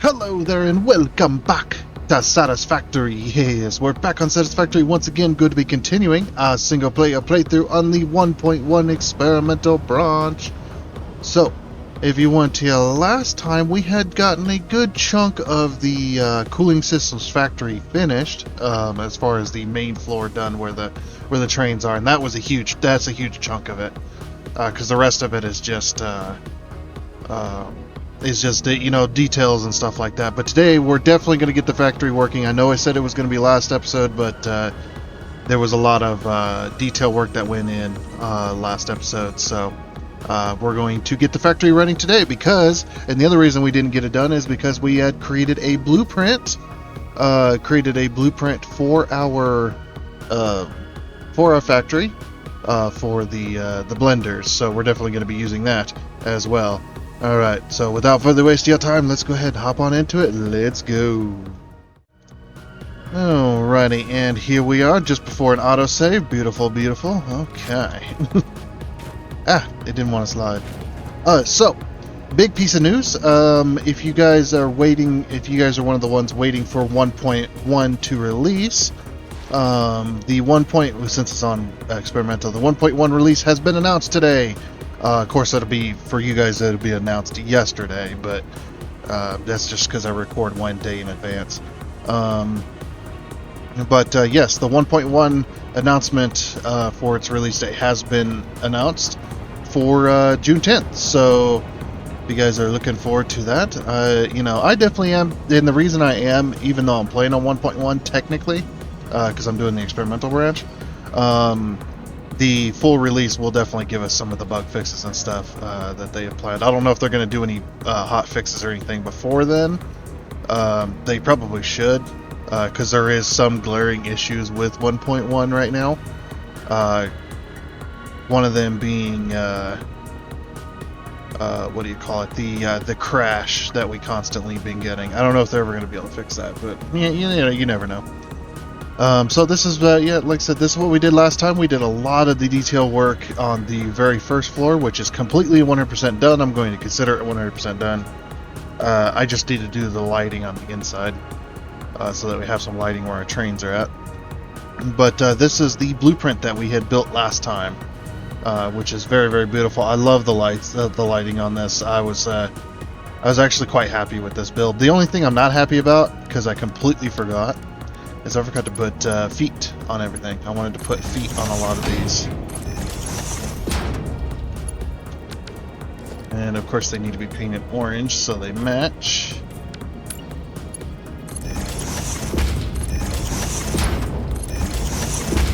Hello there and welcome back to Satisfactory. Yes, we're back on Satisfactory once again, going to be continuing our single player playthrough on the 1.1 experimental branch. So, if you weren't here last time, we had gotten a good chunk of the cooling systems factory finished, as far as the main floor done where the trains are, and that's a huge chunk of it, because the rest of it is just details and stuff like that. But today we're definitely going to get the factory working. I know I said it was going to be last episode, but there was a lot of detail work that went in last episode, so we're going to get the factory running today and the other reason we didn't get it done is because we had created a blueprint for our factory for the blenders, so we're definitely going to be using that as well. Alright, so without further waste of your time, let's go ahead and hop on into it. Let's go. Alrighty, and here we are, just before an autosave. Beautiful, beautiful. Okay. It didn't want to slide. So, big piece of news. If you guys are one of the ones waiting for 1.1 to release, since it's on experimental, the 1.1 release has been announced today. Of course, it'll be announced yesterday, but that's just because I record one day in advance. Yes, the 1.1 announcement for its release date has been announced for June 10th. So, if you guys are looking forward to that, I definitely am. And the reason I am, even though I'm playing on 1.1 technically, because I'm doing the experimental branch, the full release will definitely give us some of the bug fixes and stuff that they have planned. I don't know if they're going to do any hot fixes or anything before then. They probably should, because there is some glaring issues with 1.1 right now. One of them being, the crash that we constantly been getting. I don't know if they're ever going to be able to fix that, but you never know. So this is, like I said, this is what we did last time. We did a lot of the detail work on the very first floor, which is completely 100% done. I'm going to consider it 100% done. I just need to do the lighting on the inside, so that we have some lighting where our trains are at. But this is the blueprint that we had built last time, which is very, very beautiful. I love the lighting on this. I was actually quite happy with this build. The only thing I'm not happy about, because I completely forgot, is I forgot to put feet on everything. I wanted to put feet on a lot of these. And of course they need to be painted orange so they match.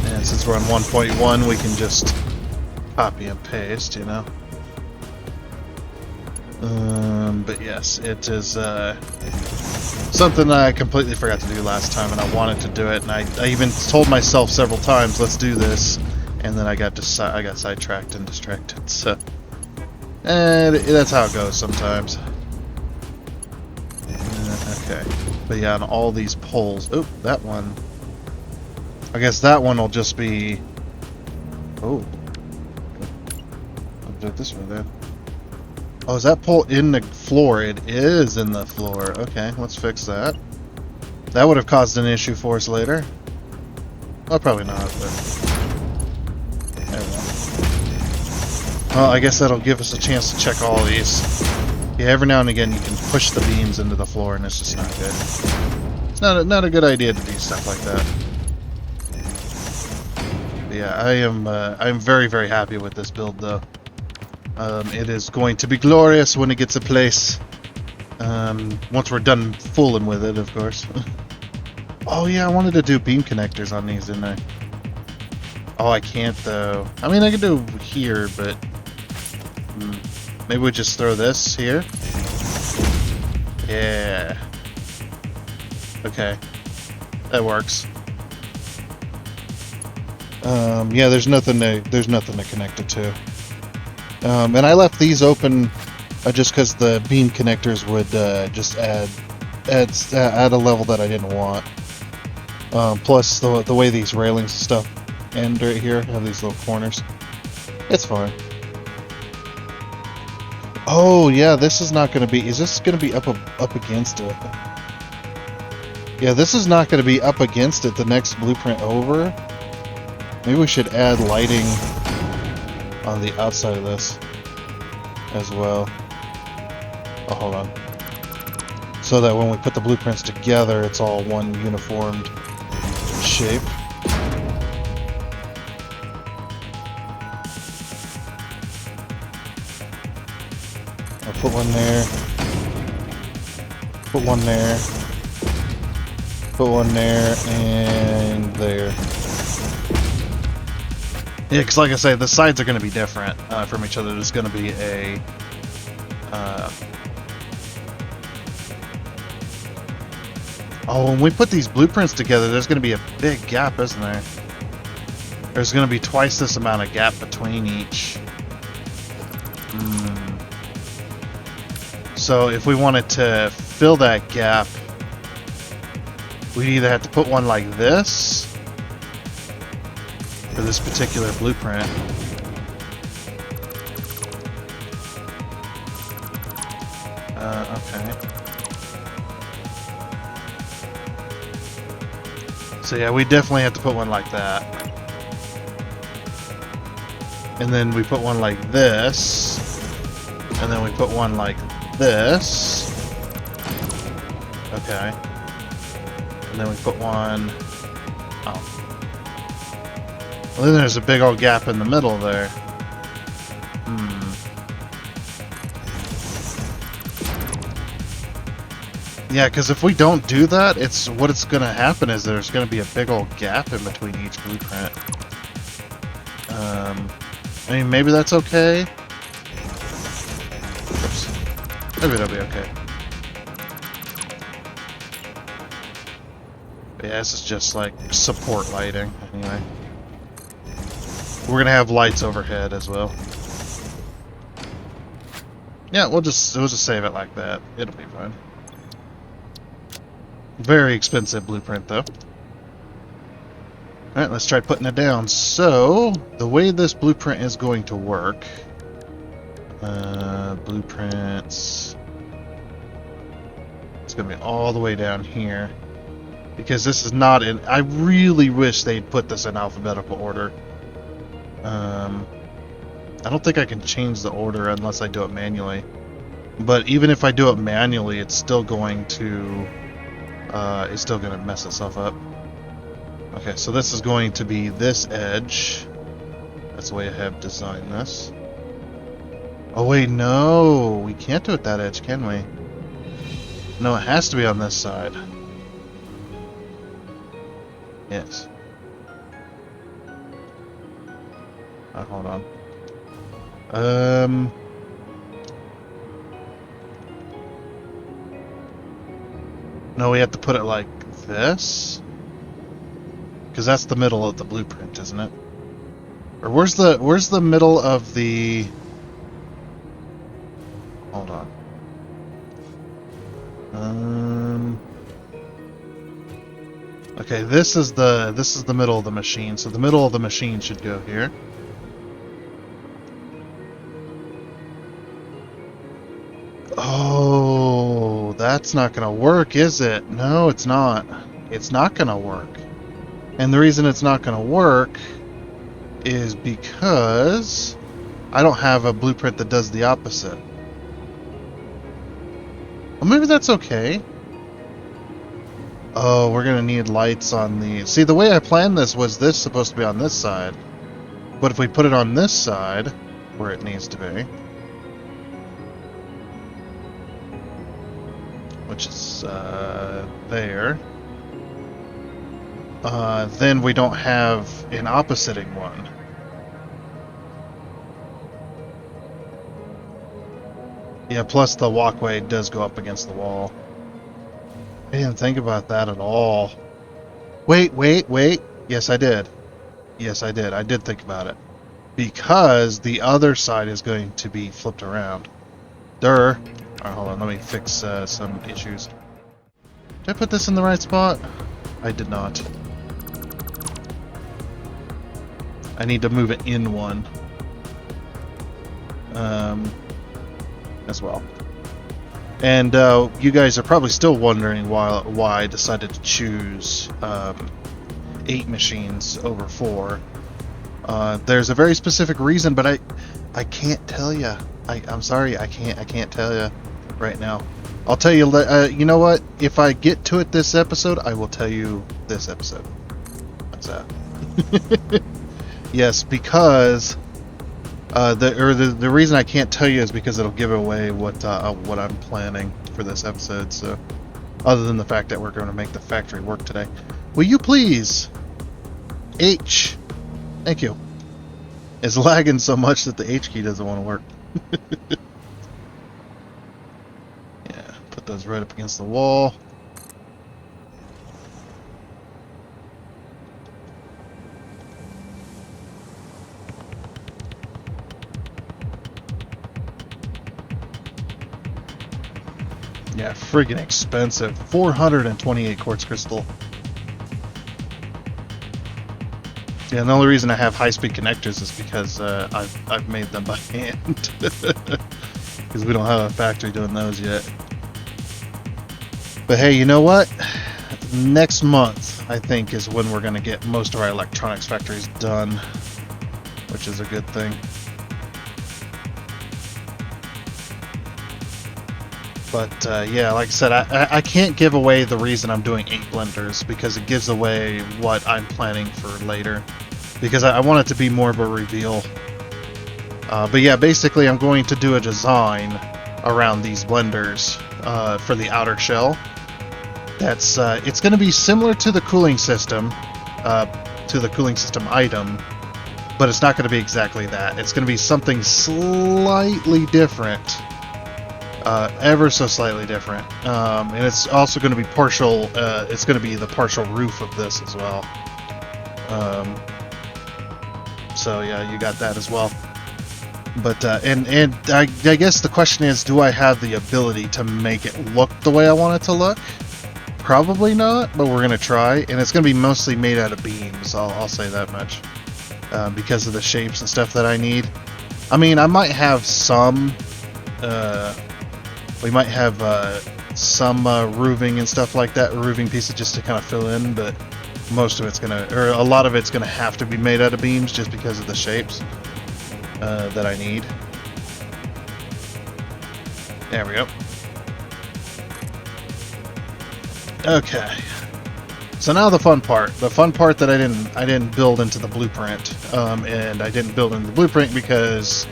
And since we're on 1.1, we can just copy and paste, But yes, it is something I completely forgot to do last time, and I wanted to do it, and I even told myself several times, let's do this, and then I got sidetracked and distracted, so, and that's how it goes sometimes. Okay, but yeah, on all these poles, that one, I guess that one will just be, I'll do it this way then. Oh, is that pole in the floor? It is in the floor. Okay, let's fix that. That would have caused an issue for us later. Well, probably not, but there we go. Well, I guess that'll give us a chance to check all of these. Yeah, every now and again you can push the beams into the floor, and it's just not good. It's not a good idea to do stuff like that. But yeah, I'm very, very happy with this build, though. It is going to be glorious when it gets a place. Once we're done fooling with it, of course. Oh yeah, I wanted to do beam connectors on these, didn't I? Oh, I can't though. I mean, I could do here, but maybe we just throw this here. Yeah. Okay, that works. Yeah, there's nothing to connect it to. And I left these open just because the beam connectors would just add a level that I didn't want. Plus the way these railings and stuff end right here have these little corners. It's fine. Oh yeah, this is not going to be. Is this going to be up against it? Yeah, this is not going to be up against it. The next blueprint over. Maybe we should add lighting on the outside of this as well. Oh, hold on. So that when we put the blueprints together, it's all one uniformed shape. I'll put one there. Put one there. Put one there and there. Yeah, because like I say, the sides are going to be different from each other. There's going to be a... Oh, when we put these blueprints together, there's going to be a big gap, isn't there? There's going to be twice this amount of gap between each. So if we wanted to fill that gap, we'd either have to put one like this for this particular blueprint. Okay. So yeah, we definitely have to put one like that. And then we put one like this. And then we put one like this. Okay. And then we put one... Oh. Well, then there's a big old gap in the middle there. Yeah, because if we don't do that, what's going to happen is there's going to be a big old gap in between each blueprint. I mean, maybe that's okay. Oops. Maybe that'll be okay. But yeah, this is just like support lighting, anyway. We're going to have lights overhead as well. Yeah, we'll just save it like that. It'll be fine. Very expensive blueprint, though. Alright, let's try putting it down. So, the way this blueprint is going to work... blueprints... It's going to be all the way down here. Because this is not in... I really wish they'd put this in alphabetical order. I don't think I can change the order unless I do it manually. But even if I do it manually, it's still going to... mess itself up. Okay, so this is going to be this edge. That's the way I have designed this. Oh wait, no! We can't do it that edge, can we? No, it has to be on this side. Yes. Hold on. No, we have to put it like this, because that's the middle of the blueprint, isn't it? Or where's the middle of the? Hold on. Okay, this is the middle of the machine, so the middle of the machine should go here. Oh, that's not gonna work, is it? No, it's not. It's not gonna work. And the reason it's not gonna work is because I don't have a blueprint that does the opposite. Well, maybe that's okay. Oh, we're gonna need lights on the... See, the way I planned this was this supposed to be on this side. But if we put it on this side, where it needs to be, which is there, then we don't have an oppositing one. Yeah, plus the walkway does go up against the wall. I didn't think about that at all. Wait. Yes, I did. Yes, I did. I did think about it. Because the other side is going to be flipped around. Alright, hold on. Let me fix some issues. Did I put this in the right spot? I did not. I need to move it in one. as well. And you guys are probably still wondering why I decided to choose 8 machines over 4. There's a very specific reason, but I can't tell you. I'm sorry, I can't tell you right now. I'll tell you. You know what? If I get to it this episode, I will tell you this episode. What's that? Yes, because the reason I can't tell you is because it'll give away what I'm planning for this episode. So, other than the fact that we're going to make the factory work today, will you please? H. Thank you. It's lagging so much that the H key doesn't want to work. Yeah, put those right up against the wall. Yeah, friggin' expensive. 428 quartz crystal. Yeah, the only reason I have high-speed connectors is because I've made them by hand. Because we don't have a factory doing those yet. But hey, you know what? Next month, I think, is when we're going to get most of our electronics factories done. Which is a good thing. But yeah, like I said, I can't give away the reason I'm doing 8 blenders, because it gives away what I'm planning for later. Because I want it to be more of a reveal. But yeah, basically I'm going to do a design around these blenders for the outer shell. That's it's going to be similar to the cooling system, item, but it's not going to be exactly that. It's going to be something slightly different. Ever so slightly different, and it's also going to be partial. It's going to be the partial roof of this as well. So yeah, you got that as well. But and I guess the question is, do I have the ability to make it look the way I want it to look? Probably not, but we're going to try, and it's going to be mostly made out of beams. I'll say that much, because of the shapes and stuff that I need. I mean, I might have some. We might have some roofing and stuff like that, roofing pieces just to kind of fill in, but most of it's a lot of it's gonna have to be made out of beams just because of the shapes that I need. There we go. Okay. So now the fun part that I didn't build into the blueprint, and I didn't build into the blueprint because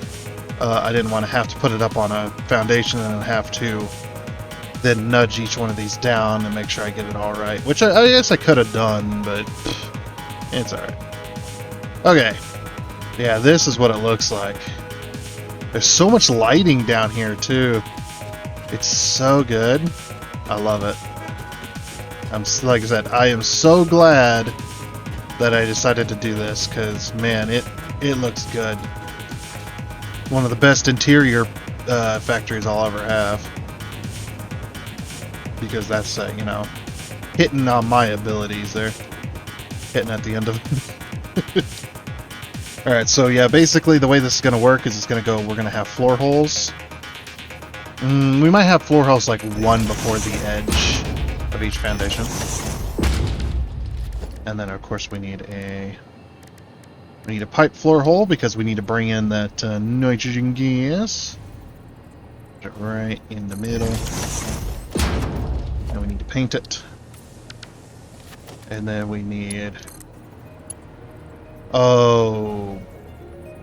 I didn't want to have to put it up on a foundation and have to then nudge each one of these down and make sure I get it all right. Which I guess I could have done, but it's alright. Okay. Yeah, this is what it looks like. There's so much lighting down here, too. It's so good. I love it. Like I said, I am so glad that I decided to do this, because, man, it looks good. One of the best interior factories I'll ever have, because that's you know, hitting on my abilities there, hitting at the end of it. All right, so yeah, basically the way this is going to work is we're going to have floor holes. We might have floor holes like one before the edge of each foundation, and then of course we need a pipe floor hole because we need to bring in that nitrogen gas. Put it right in the middle. And we need to paint it. And then we need... oh,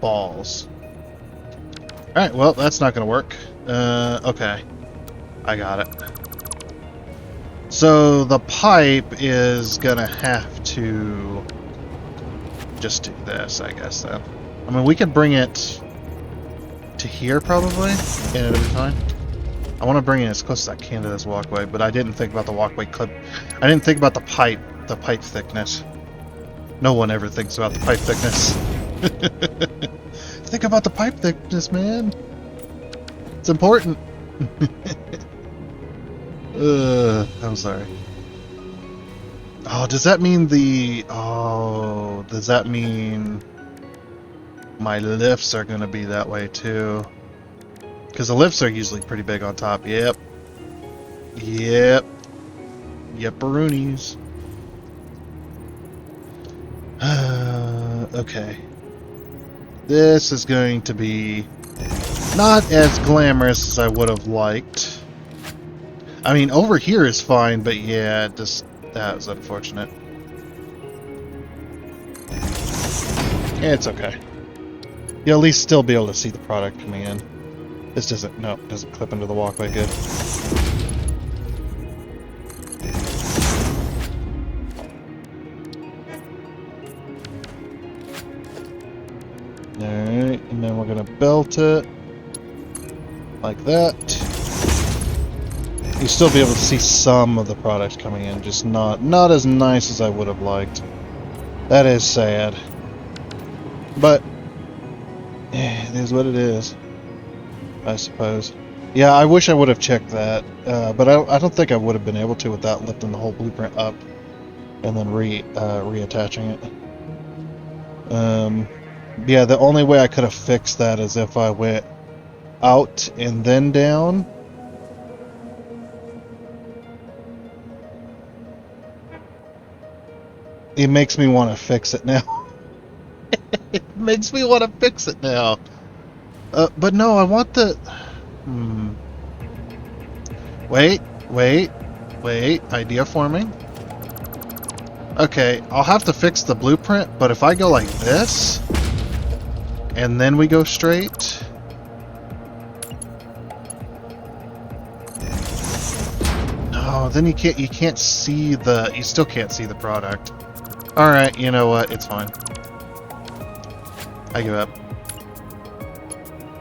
balls. Alright, well, that's not going to work. Okay. I got it. So the pipe is going to have to... just do this, I guess, then. I mean, we could bring it to here, probably, in at a time. I want to bring it as close as I can to this walkway, but I didn't think about the walkway clip. I didn't think about the pipe thickness. No one ever thinks about the pipe thickness. Think about the pipe thickness, man. It's important. I'm sorry. Oh, does that mean does that mean my lifts are going to be that way too? Because the lifts are usually pretty big on top. Yep. Yep. Yep-a-roonies. Okay. This is going to be not as glamorous as I would have liked. I mean, over here is fine, but yeah, just that was unfortunate. It's okay. You'll at least still be able to see the product coming in. This doesn't, no, it doesn't clip into the walkway good. Alright, and then we're gonna belt it like that. You'll still be able to see some of the product coming in, just not as nice as I would have liked. That is sad. But it is what it is, I suppose. Yeah, I wish I would have checked that, but I don't think I would have been able to without lifting the whole blueprint up and then reattaching it. Yeah, the only way I could have fixed that is if I went out and then down. It makes me want to fix it now. It makes me want to fix it now. But no, I want the... Wait. Idea forming. Okay, I'll have to fix the blueprint, but if I go like this, and then we go straight... No, then you can't see the... You still can't see the product. Alright, you know what? It's fine. I give up.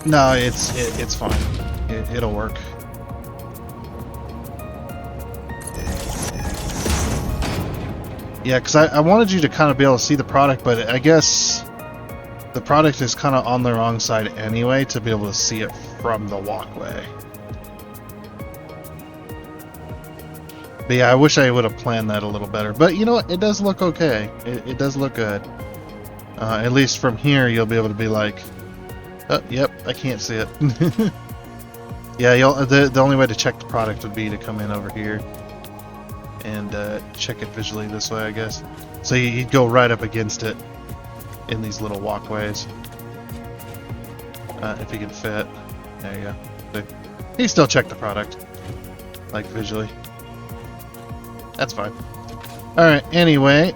No, it's fine. It'll work. Yeah, because I wanted you to kind of be able to see the product, but I guess the product is kind of on the wrong side anyway to be able to see it from the walkway. But yeah, I wish I would have planned that a little better. But you know what? It does look okay. It does look good. At least from here, you'll be able to be like, oh, yep, I can't see it. Yeah, the only way to check the product would be to come in over here and check it visually this way, I guess. So you'd go right up against it in these little walkways. If you can fit. There you go. So you still check the product, like visually. That's fine. Alright, anyway,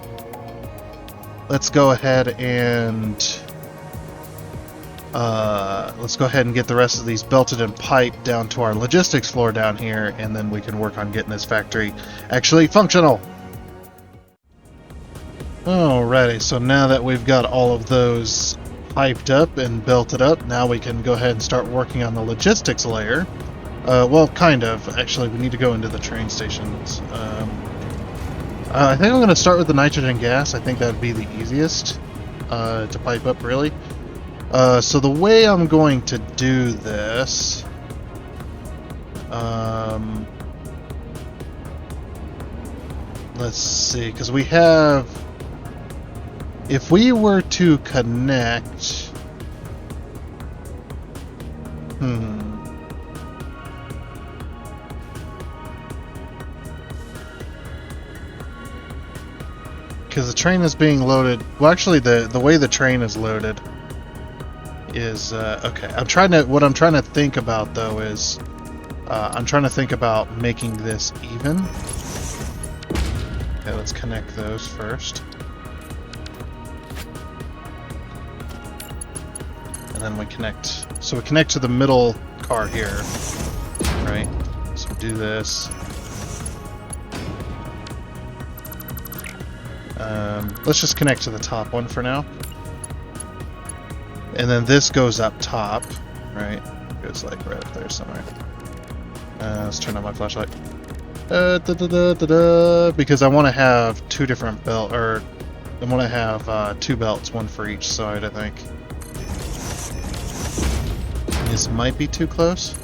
let's go ahead and get the rest of these belted and piped down to our logistics floor down here, and then we can work on getting this factory actually functional. Alrighty, so now that we've got all of those piped up and belted up, now we can go ahead and start working on the logistics layer. Well, kind of. Actually, we need to go into the train stations. I think I'm going to start with the nitrogen gas. I think that would be the easiest to pipe up, really. So the way I'm going to do this... let's see, because we have... If we were to connect... Because the train is being loaded... Well, actually, the way the train is loaded is... okay, what I'm trying to think about, though, is... I'm trying to think about making this even. Okay, let's connect those first. And then we connect... So we connect to the middle car here, right? So we do this. Let's just connect to the top one for now. And then this goes up top, right? It goes like right up there somewhere. Let's turn on my flashlight. Because I want to have two different belt, or I want to have two belts, one for each side, I think. This might be too close.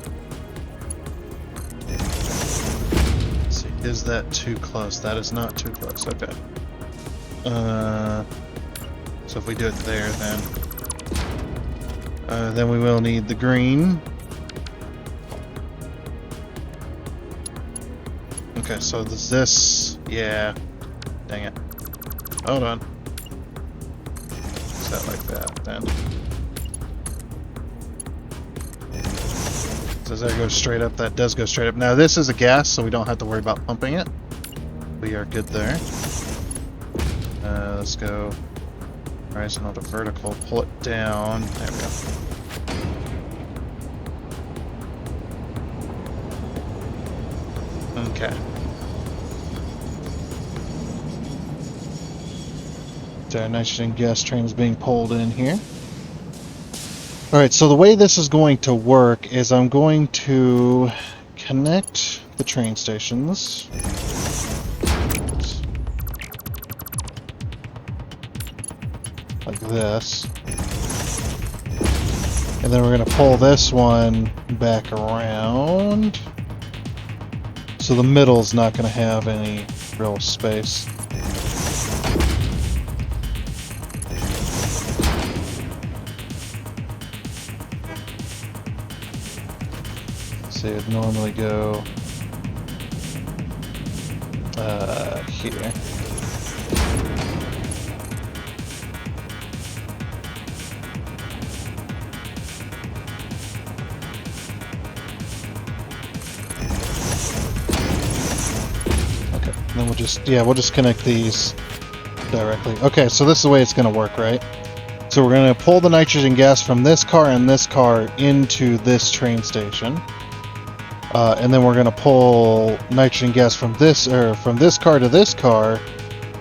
Let's see, is that too close? That is not too close, okay. So if we do it there, then we will need the green. Okay, so does this... Yeah. Dang it. Hold on. Set like that, then. Does that go straight up? That does go straight up. Now, this is a gas, so we don't have to worry about pumping it. We are good there. Let's go horizontal to vertical. Pull it down. There we go. Okay. The nitrogen gas train is being pulled in here. Alright, so the way this is going to work is I'm going to connect the train stations. Like this. And then we're going to pull this one back around. So the middle's not going to have any real space. So it'd normally go here. And then we'll just connect these directly. Okay, so this is the way it's going to work, right? So we're going to pull the nitrogen gas from this car and this car into this train station. And then we're going to pull nitrogen gas from this car to this car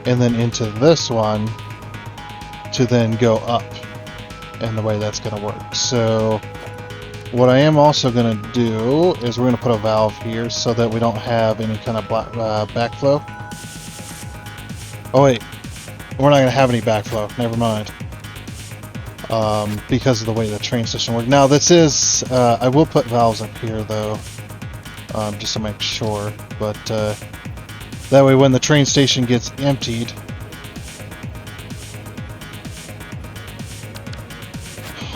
and then into this one to then go up. And the way that's going to work. So what I am also going to do is we're going to put a valve here so that we don't have any kind of backflow. Oh wait, we're not going to have any backflow. Never mind. Because of the way the train station works. Now this is, I will put valves up here though, just to make sure. But that way when the train station gets emptied,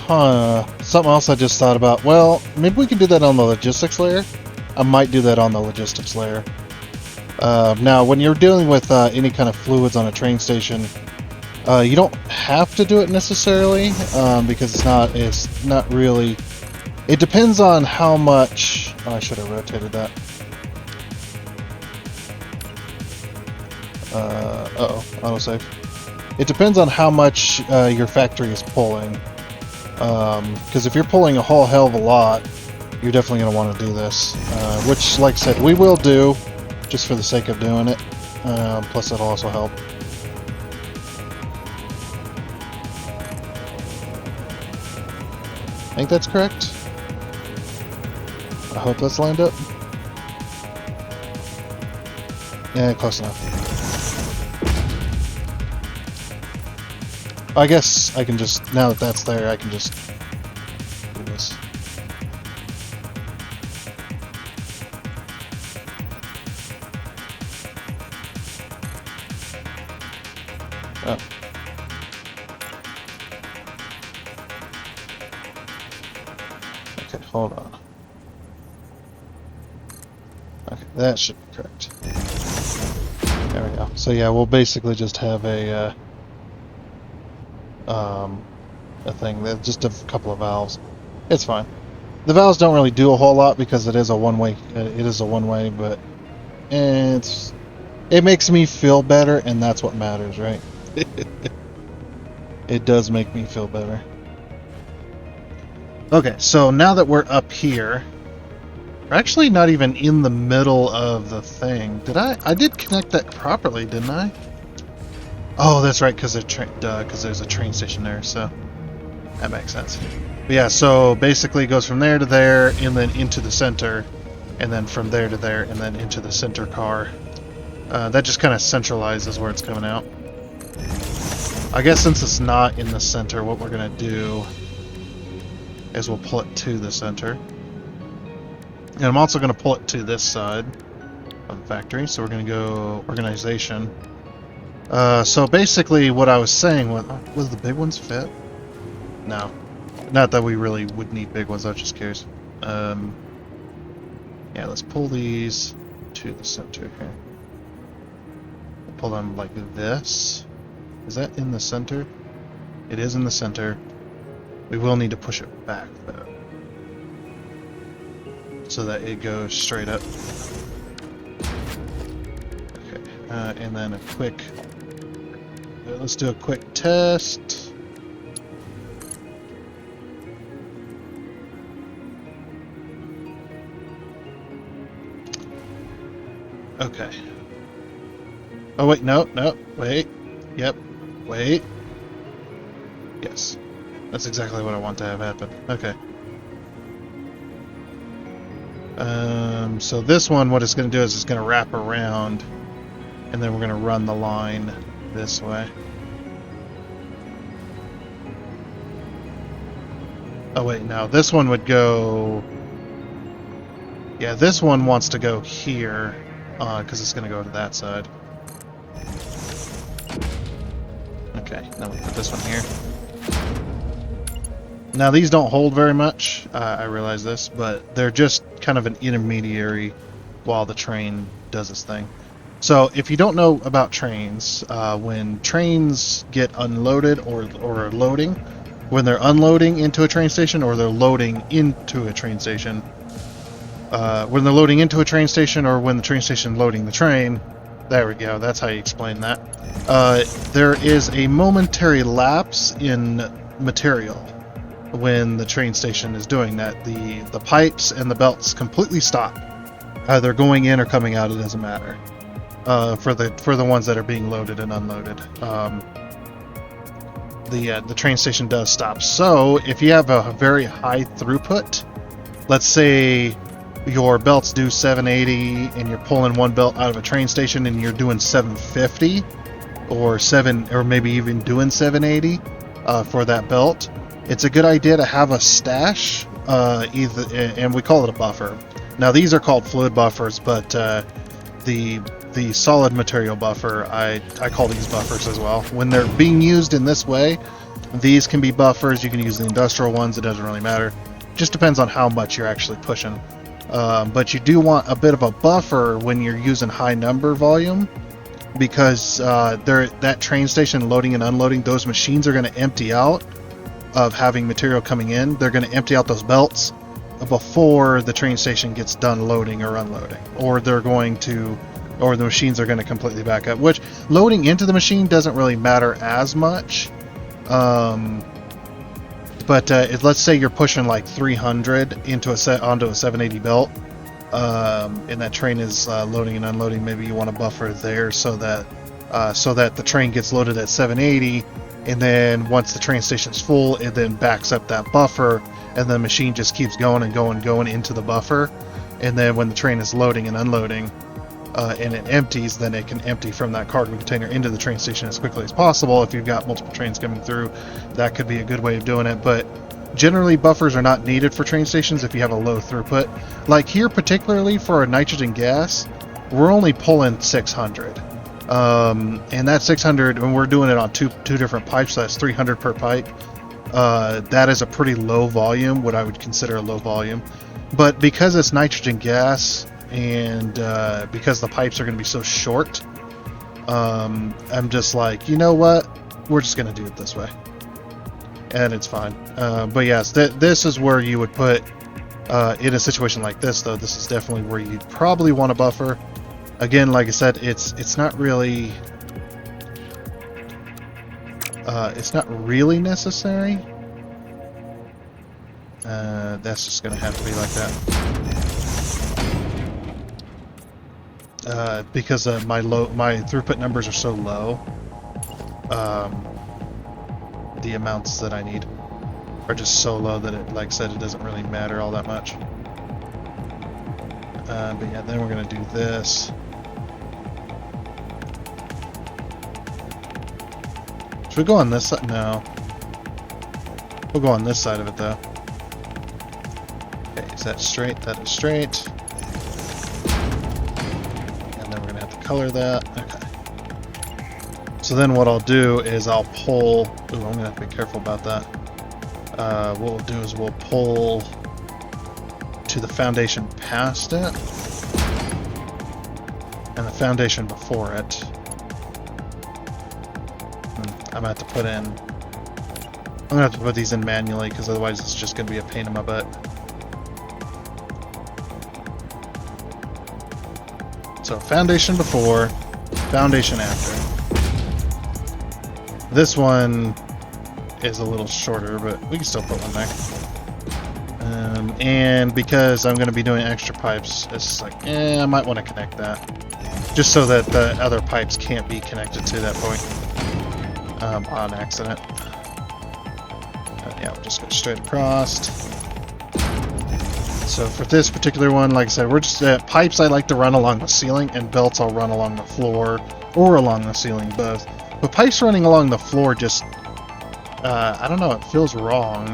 something else I just thought about. Well, maybe we can do that on the logistics layer. I might do that on the logistics layer. Now, when you're dealing with any kind of fluids on a train station, you don't have to do it necessarily because it's not really. It depends on how much. Oh, I should have rotated that. Autosave. It depends on how much your factory is pulling. Because if you're pulling a whole hell of a lot, you're definitely going to want to do this. Which, like I said, we will do, just for the sake of doing it. Plus, it'll also help. I think that's correct. I hope that's lined up. Yeah, close enough. I guess I can just, now that that's there, I can just do this. Oh. Okay, hold on. Okay, that should be correct. There we go. So yeah, we'll basically just have a thing that just a couple of valves. It's fine. The valves don't really do a whole lot because it is a one-way. But it makes me feel better, and that's what matters, right? It does make me feel better. Okay, so now that we're up here, we're actually not even in the middle of the thing. I did connect that properly, didn't I? Oh, that's right, because there's a train station there, so that makes sense. But yeah, so basically it goes from there to there, and then into the center, and then from there to there, and then into the center car. That just kind of centralizes where it's coming out. I guess since it's not in the center, what we're going to do is we'll pull it to the center. And I'm also going to pull it to this side of the factory, so we're going to go organization. So basically what I was saying was the big ones fit? No. Not that we really would need big ones, I was just curious. Yeah, let's pull these to the center here. Pull them like this. Is that in the center? It is in the center. We will need to push it back though, so that it goes straight up. Okay, and then a quick. Let's do a quick test. Okay. Oh wait, no, wait. Yep, wait. Yes. That's exactly what I want to have happen. Okay. So this one, what it's going to do is it's going to wrap around, and then we're going to run the line this way. Oh wait, no, this one would go... Yeah, this one wants to go here, because it's going to go to that side. Okay, now we put this one here. Now these don't hold very much, I realize this, but they're just kind of an intermediary while the train does its thing. So if you don't know about trains, when trains get unloaded or loading, when they're unloading into a train station or they're loading into a train station, when they're loading into a train station or when the train station loading the train, there we go, that's how you explain that. There is a momentary lapse in material when the train station is doing that. The pipes and the belts completely stop. Either going in or coming out, it doesn't matter. For the ones that are being loaded and unloaded. The train station does stop. So if you have a very high throughput, let's say your belts do 780 and you're pulling one belt out of a train station and you're doing 750 or maybe even doing 780 for that belt, it's a good idea to have a stash, and we call it a buffer. Now these are called fluid buffers, but the solid material buffer, I call these buffers as well. When they're being used in this way, these can be buffers. You can use the industrial ones. It doesn't really matter. Just depends on how much you're actually pushing. But you do want a bit of a buffer when you're using high number volume, because that train station loading and unloading, those machines are going to empty out of having material coming in. They're going to empty out those belts before the train station gets done loading or unloading, or the machines are going to completely back up, which loading into the machine doesn't really matter as much. But let's say you're pushing like 300 onto a 780 belt, and that train is loading and unloading. Maybe you want to buffer there so that the train gets loaded at 780, and then once the train station's full, it then backs up that buffer, and the machine just keeps going and going into the buffer. And then when the train is loading and unloading, and it empties, then it can empty from that cargo container into the train station as quickly as possible. If you've got multiple trains coming through, that could be a good way of doing it. But generally, buffers are not needed for train stations if you have a low throughput. Like here, particularly for a nitrogen gas, we're only pulling 600. And that 600, when we're doing it on two different pipes, so that's 300 per pipe. That is a pretty low volume, what I would consider a low volume. But because it's nitrogen gas, and because the pipes are going to be so short, I'm just like, you know what? We're just going to do it this way. And it's fine. But yes, this is where you would put, in a situation like this, though, this is definitely where you'd probably want a buffer. Again, like I said, it's not really necessary. That's just going to have to be like that. Because my throughput numbers are so low, the amounts that I need are just so low that it, like I said, it doesn't really matter all that much. But yeah, then we're going to do this. Should we go on this side? No. We'll go on this side of it, though. Okay, is that straight? That is straight. And then we're going to have to color that. Okay. So then what I'll do is I'll pull... Ooh, I'm going to have to be careful about that. What we'll do is we'll pull to the foundation past it. foundation before it. I'm gonna have to put in. I'm gonna have to put these in manually because otherwise it's just gonna be a pain in my butt. So foundation before, foundation after. This one is a little shorter, but we can still put one there. And because I'm going to be doing extra pipes, it's like, I might want to connect that. Just so that the other pipes can't be connected to that point on accident. Yeah, we'll just go straight across. So for this particular one, like I said, we're just pipes I like to run along the ceiling, and belts I'll run along the floor or along the ceiling, both. But pipes running along the floor just, I don't know, it feels wrong.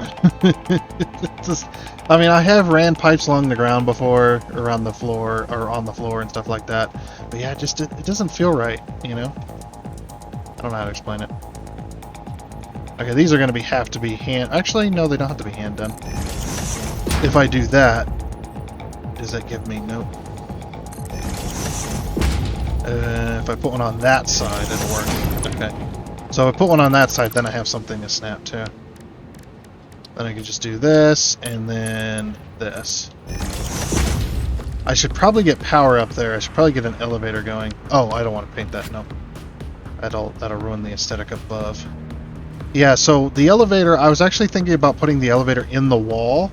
Just, I mean, I have ran pipes along the ground before, around the floor, or on the floor and stuff like that. But yeah, it doesn't feel right, you know? I don't know how to explain it. Okay, these are going to have to be hand... Actually, no, they don't have to be hand done. If I do that, does that give me... Nope. If I put one on that side, it'll work. Okay. So if I put one on that side, then I have something to snap to. Then I can just do this, and then this. I should probably get power up there. I should probably get an elevator going. Oh, I don't want to paint that, no. That'll ruin the aesthetic above. Yeah, so the elevator, I was actually thinking about putting the elevator in the wall,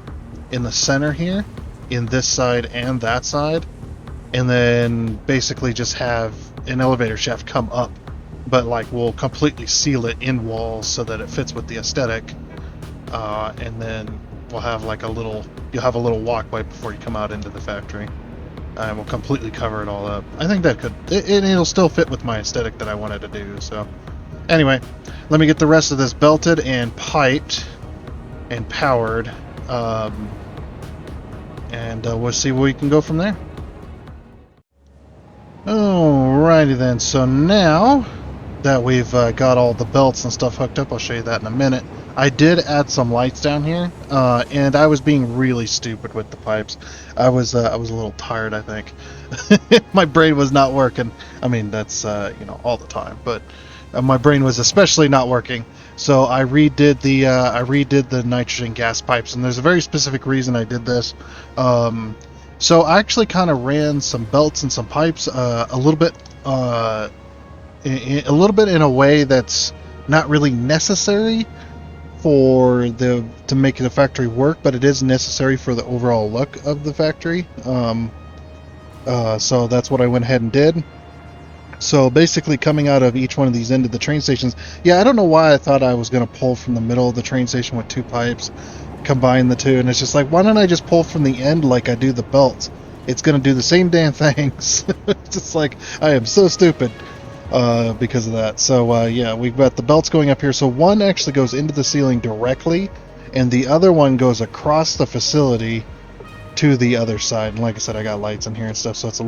in the center here, in this side and that side, and then basically just have an elevator shaft come up, but like we'll completely seal it in walls so that it fits with the aesthetic, and then we'll have like you'll have a little walkway before you come out into the factory, and we'll completely cover it all up. I think that it'll still fit with my aesthetic that I wanted to do, so. Anyway, let me get the rest of this belted and piped and powered, and we'll see where we can go from there. Alrighty then, so now that we've got all the belts and stuff hooked up, I'll show you that in a minute. I did add some lights down here, and I was being really stupid with the pipes. I was a little tired, I think. My brain was not working. I mean, that's all the time, but my brain was especially not working. So I redid the nitrogen gas pipes, and there's a very specific reason I did this. So I actually kind of ran some belts and some pipes a little bit in a way that's not really necessary to make the factory work, but it is necessary for the overall look of the factory. So that's what I went ahead and did. So basically coming out of each one of these into the train stations, yeah, I don't know why I thought I was going to pull from the middle of the train station with two pipes, combine the two, and it's just like, why don't I just pull from the end like I do the belts? It's going to do the same damn things. It's just like, I am so stupid because of that. So yeah, we've got the belts going up here. So one actually goes into the ceiling directly, and the other one goes across the facility to the other side. And like I said, I got lights in here and stuff, so it's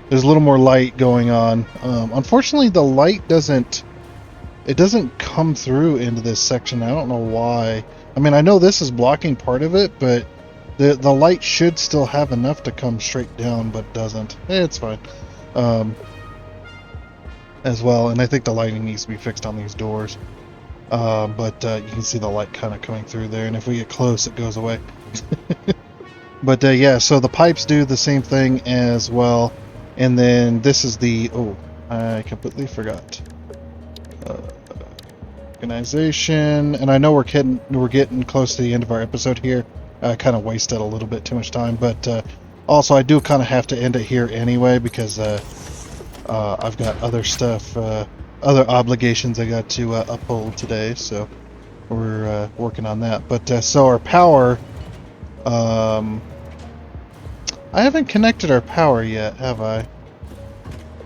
there's a little more light going on. Unfortunately, the light doesn't come through into this section. I don't know why. I mean, I know this is blocking part of it, but the light should still have enough to come straight down, but doesn't. It's fine. As well, and I think the lighting needs to be fixed on these doors. But you can see the light kind of coming through there, and if we get close, it goes away. But yeah, so the pipes do the same thing as well. And then this is I completely forgot. Organization, and I know we're getting close to the end of our episode here. I kind of wasted a little bit too much time, but also I do kind of have to end it here anyway because I've got other stuff, other obligations I got to uphold today, so we're working on that. But so our power, I haven't connected our power yet, have I?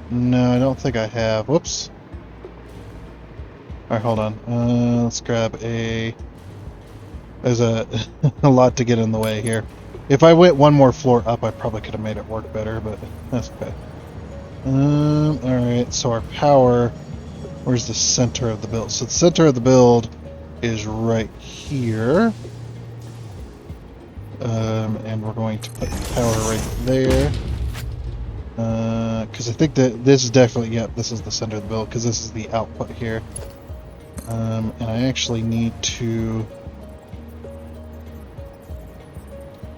No, I don't think I have. Whoops. Alright, hold on. Let's grab There's a lot to get in the way here. If I went one more floor up, I probably could have made it work better, but that's okay. Alright, so our power... Where's the center of the build? So the center of the build is right here. And we're going to put power right there. Because I think that this is definitely, yeah, this is the center of the build, because this is the output here. And I actually need to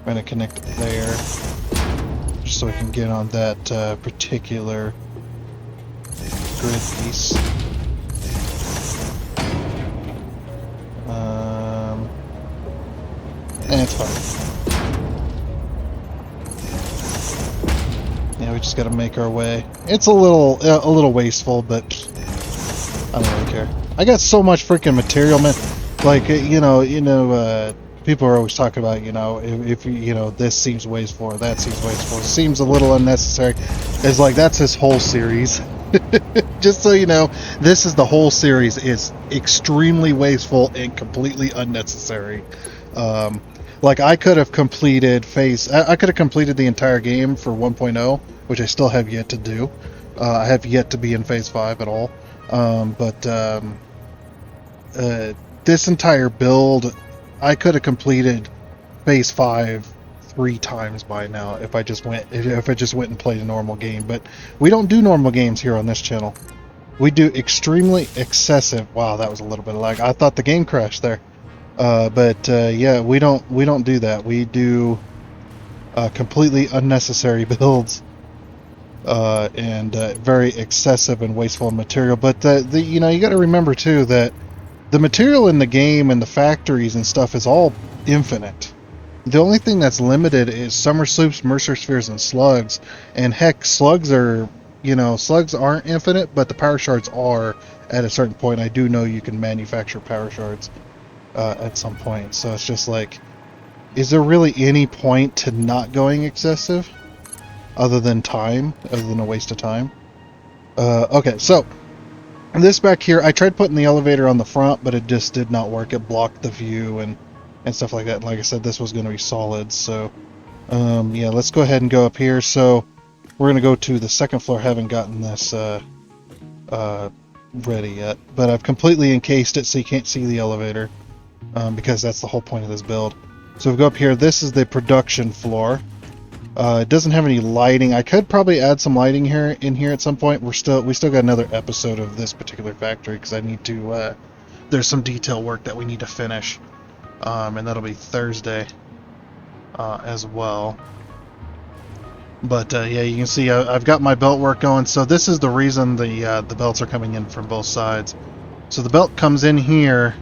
kind of connect it there, just so I can get on that particular grid piece. And it's fine. Yeah, we just got to make our way. It's a little wasteful, but I don't really care. I got so much freaking material, man. Like people are always talking about, if this seems wasteful, or that seems wasteful, it seems a little unnecessary. It's like, that's this whole series. Just so you know, this is the whole series. Is extremely wasteful and completely unnecessary. Like, I could have completed I could have completed the entire game for 1.0, which I still have yet to do. I have yet to be in phase 5 at all. But this entire build, I could have completed phase 5 3 times by now if I just went and played a normal game. But we don't do normal games here on this channel. We do extremely excessive. Wow, that was a little bit of lag. I thought the game crashed there. Yeah, we don't do that. We do completely unnecessary builds and very excessive and wasteful material. But you got to remember too that the material in the game and the factories and stuff is all infinite. The only thing that's limited is summer sloops, mercer spheres, and slugs. And heck, slugs aren't infinite, but the power shards are at a certain point. I do know you can manufacture power shards at some point. So it's just like, is there really any point to not going excessive other than a waste of time? Okay, so this back here, I tried putting the elevator on the front, but it just did not work. It blocked the view and stuff like that. And like I said, this was going to be solid. So yeah, let's go ahead and go up here. So we're going to go to the second floor. I haven't gotten this ready yet, but I've completely encased it so you can't see the elevator. Because that's the whole point of this build. So we go up here. This is the production floor. It doesn't have any lighting. I could probably add some lighting in here at some point. We still got another episode of this particular factory because I need to. There's some detail work that we need to finish, and that'll be Thursday as well. But yeah, you can see I've got my belt work going. So this is the reason the belts are coming in from both sides. So the belt comes in here.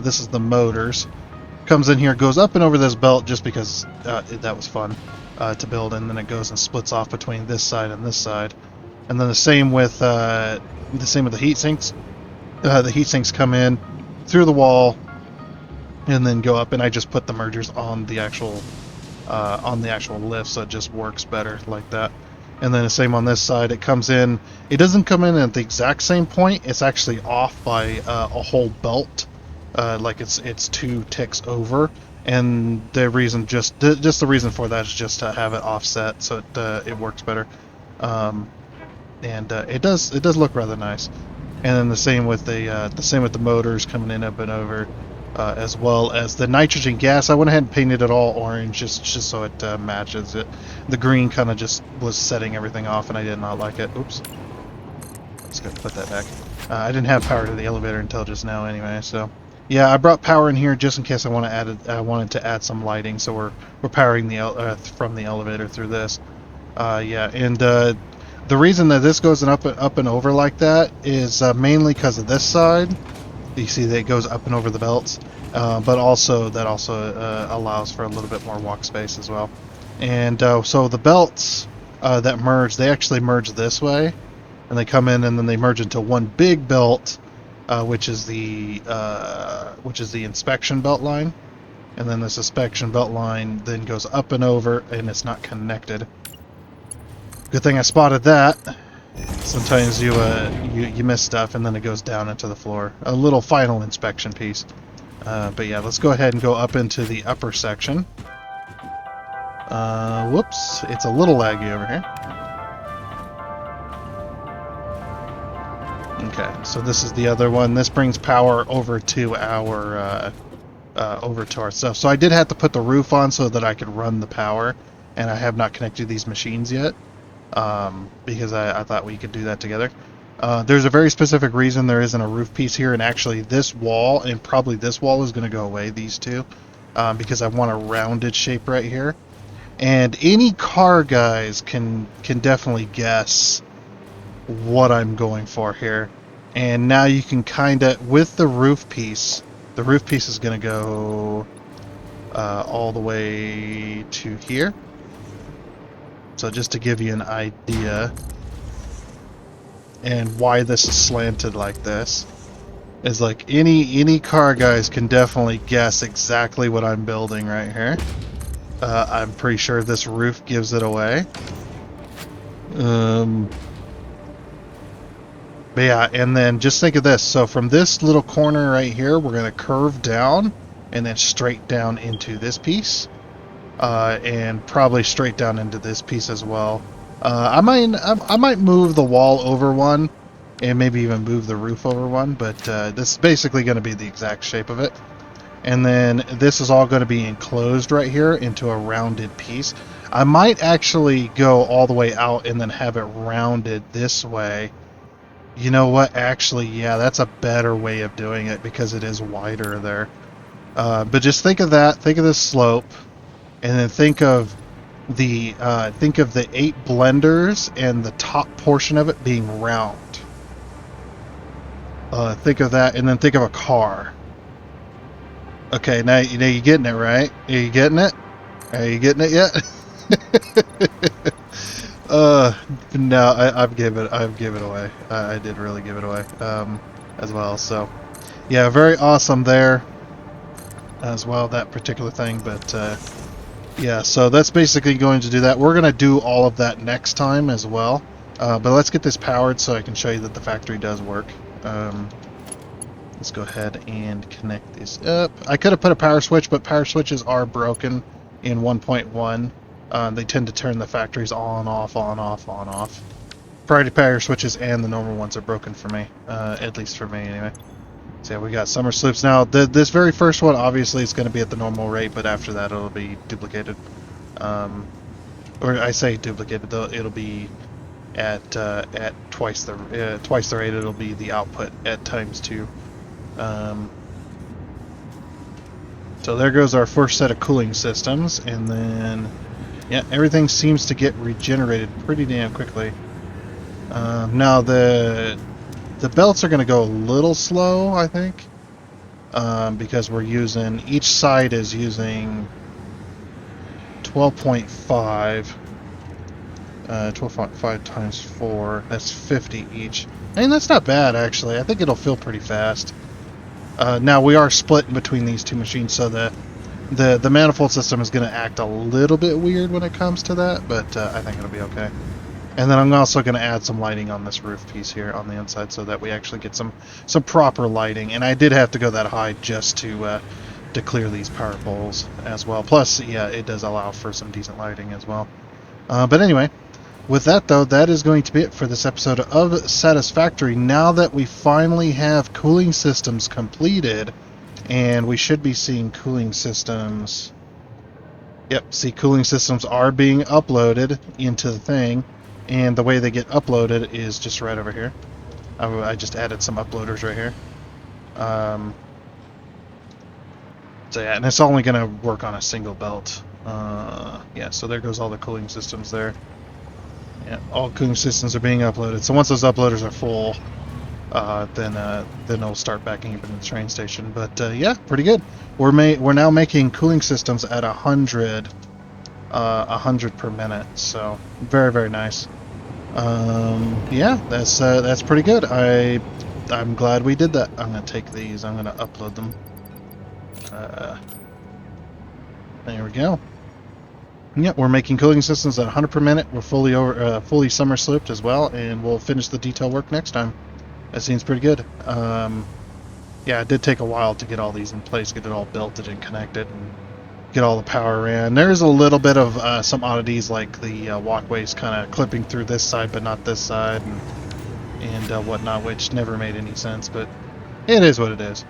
This is the motors. Comes in here, goes up and over this belt just because that was fun to build, and then it goes and splits off between this side and this side. And then the same with the heat sinks. The heat sinks come in through the wall and then go up, and I just put the mergers on the actual lift, so it just works better like that. And then the same on this side. It comes in. It doesn't come in at the exact same point. It's actually off by a whole belt. Like it's 2 ticks over, and the reason the reason for that is just to have it offset so it works better, and it does look rather nice. And then the same with the motors coming in up and over, as well as the nitrogen gas. I went ahead and painted it all orange just so it matches it. The green kind of just was setting everything off, and I did not like it. Oops. Let's go put that back. I didn't have power to the elevator until just now anyway, so. Yeah, I brought power in here just in case I wanted to add some lighting, so we're powering from the elevator through this. Yeah, and the reason that this goes up and over like that is mainly because of this side. You see that it goes up and over the belts, but also that allows for a little bit more walk space as well. And so the belts that merge, they actually merge this way, and they come in and then they merge into one big belt. Which is the inspection belt line, and then this inspection belt line then goes up and over, and it's not connected. Good thing I spotted that. Sometimes you miss stuff, and then it goes down into the floor. A little final inspection piece. But yeah, let's go ahead and go up into the upper section. Whoops, it's a little laggy over here. Okay, so this is the other one. This brings power over to our stuff. So I did have to put the roof on so that I could run the power, and I have not connected these machines yet. because I thought we could do that together. There's a very specific reason there isn't a roof piece here, and actually this wall and probably this wall is going to go away, these two, because I want a rounded shape right here. And any car guys can definitely guess what I'm going for here. And now you can kind of, with the roof piece is going to go all the way to here. So just to give you an idea, and why this is slanted like this, is like any car guys can definitely guess exactly what I'm building right here. I'm pretty sure this roof gives it away. But yeah, and then just think of this. So from this little corner right here, we're going to curve down and then straight down into this piece. And probably straight down into this piece as well. I might move the wall over one and maybe even move the roof over one, but this is basically going to be the exact shape of it. And then this is all going to be enclosed right here into a rounded piece. I might actually go all the way out and then have it rounded this way. You know what? Actually, yeah, that's a better way of doing it because it is wider there. But just think of that. Think of this slope, and then think of the 8 blenders and the top portion of it being round. Think of that, and then think of a car. Okay, now you're getting it, right? Are you getting it? Are you getting it yet? No, I've given it away. I did really give it away, as well. So, yeah, very awesome there, as well, that particular thing. But yeah, so that's basically going to do that. We're going to do all of that next time as well. But let's get this powered so I can show you that the factory does work. Let's go ahead and connect this up. I could have put a power switch, but power switches are broken in 1.1. They tend to turn the factories on, off, on, off, on, off. Priority power switches and the normal ones are broken for me, at least for me anyway. So yeah, we got summer sloops. Now, this very first one, obviously, is going to be at the normal rate, but after that, it'll be duplicated. Or I say duplicated, though, it'll be at twice the rate. It'll be the output at ×2. So there goes our first set of cooling systems, and then yeah, everything seems to get regenerated pretty damn quickly. Now the belts are going to go a little slow, I think, because we're using, each side is using 12.5. 12.5 times 4, that's 50 each. I mean, that's not bad, actually. I think it'll fill pretty fast. Now, we are split between these two machines, so the manifold system is going to act a little bit weird when it comes to that, but I think it'll be okay. And then I'm also going to add some lighting on this roof piece here on the inside so that we actually get some proper lighting. And I did have to go that high just to clear these power poles as well. Plus, yeah, it does allow for some decent lighting as well. But anyway, with that, though, that is going to be it for this episode of Satisfactory. Now that we finally have cooling systems completed, and we should be seeing cooling systems... Yep, see, cooling systems are being uploaded into the thing, and the way they get uploaded is just right over here. I just added some uploaders right here. So yeah, and it's only going to work on a single belt. Yeah, so there goes all the cooling systems there. Yeah, all cooling systems are being uploaded. So once those uploaders are full, then it'll start backing up into the train station. But yeah, pretty good. We're now making cooling systems at 100 per minute. So very, very nice. Yeah, that's pretty good. I'm glad we did that. I'm gonna take these. I'm gonna upload them. There we go. Yep, we're making cooling systems at 100 per minute. We're fully summer slooped as well, and we'll finish the detail work next time. That seems pretty good. Yeah, it did take a while to get all these in place, get it all belted and connected, and get all the power ran. There's a little bit of some oddities, like the walkways kind of clipping through this side but not this side, and whatnot, which never made any sense, but it is what it is.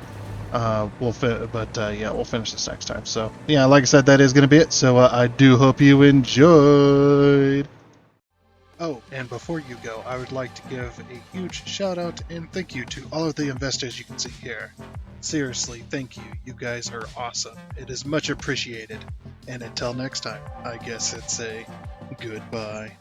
Yeah, we'll finish this next time. So yeah, like I said, that is going to be it. So I do hope you enjoyed. Oh, and before you go, I would like to give a huge shout out and thank you to all of the investors you can see here. Seriously, thank you. You guys are awesome. It is much appreciated. And until next time, I guess it's a goodbye.